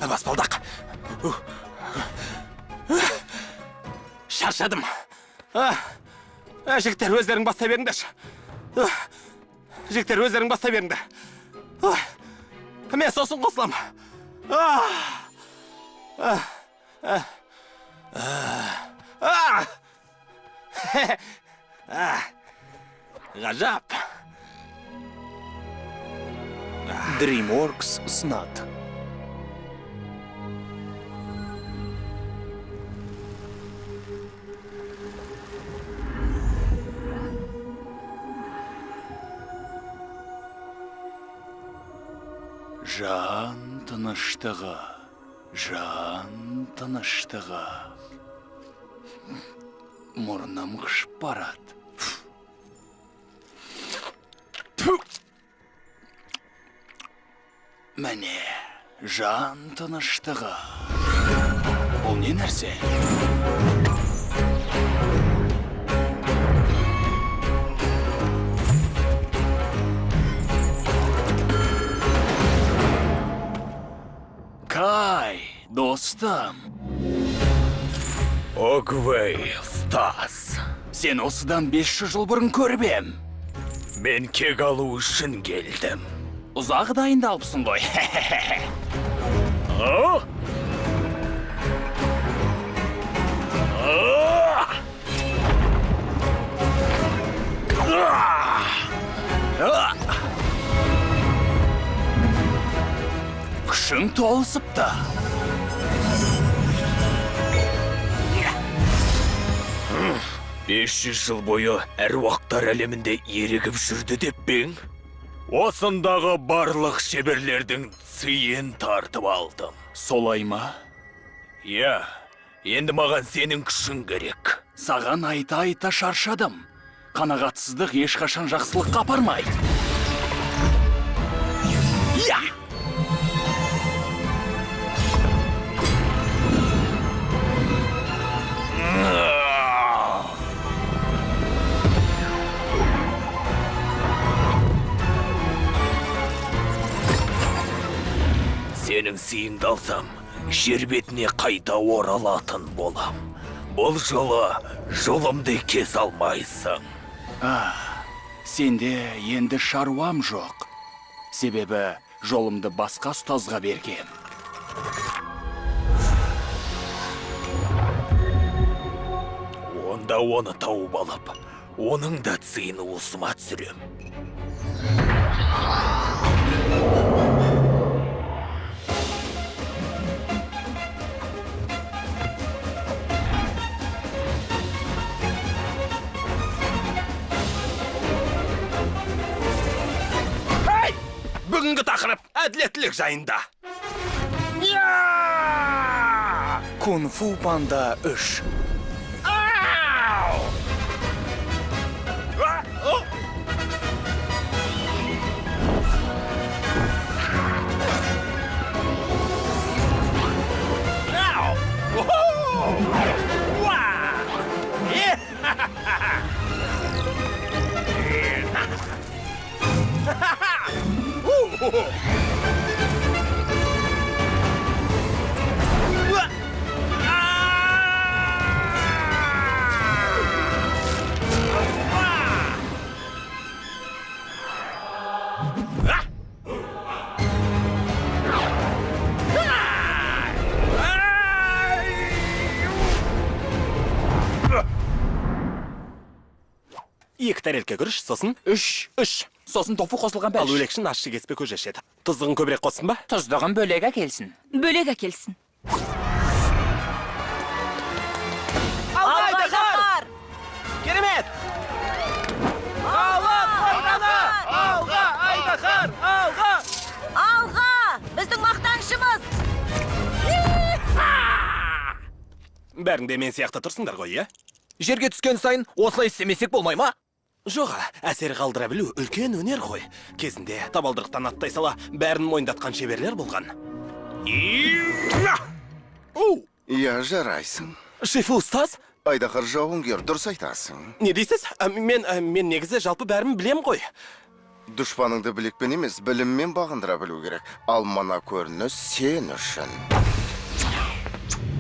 Баспалдақ. Шаршадым. Жігіттер, өздерің бастай беріңдерші. Жігіттер, өздерің бастай беріңдер. Мен сосын қосылам. Ғажап. DreamWorks ұсынады. Жан тыныштығы, жан тыныштығы. Мұрным қышып барады. Мәне, жан тыныштығы. Бұл не нәрсе? Кай, достым. Огвей, Стас. Сен осыдан 500 жыл бұрын көрбем. Мен кек алу үшін келдім. Ұзағы дайындалыпсың ғой. Күшің толысыпты. «500 жыл бойы әруақтар әлемінде ерігіп жүрді деп бең? Осындағы барлық шеберлердің сыйын тартып алдым. Солай ма? Я, енді маған сенің күшің керек. Саған айта шаршадым. Қанағатсыздық ешқашан жақсылыққа апармайды. Я! Сенің сыйыңды алсам, жер бетіне қайта оралатын болам. Бұл жолымды кес алмайсың. Сенде енді шаруам жоқ. Себебі жолымды басқа ұстазға бергем. Онда оны тауып алып, оның да сыйын уысыма түсірем. Бүгінгі тақырып әділеттілік жайында. Кунг-фу панда 3. Екі тәрелке күріш, сосын? 3. Сосын тофу қосылған бәліш. Ал өлекшін ашшы кеспе көз ашеді. Тұздығын көбірек қосын ба? Тұздығын бөлек әкелсін. Бөлек әкелсін. Алға, Айдахар! Керемет! Алға, Айдахар! Алға! Алға! Біздің мақтаншымыз! Бәріңде мен сияқты тұрсыңдар ғой, е? Жерге түскен сайын осылай істемесек болмай ма? Жоға, әсер қалдыра білу үлкен өнер ғой. Кезінде табалдырықтан аттай сала бәрін мойындатқан шеберлер болған. Я жарайсың. Шефі ұстаз? Айдахар жауынгер, дұрыс айтасың. Не дейсіз? Мен негізі жалпы бәрін білем ғой. Дұшпаныңды білекпен емес, біліммен бағындыра білу керек. Ал мына көрініс сен үшін.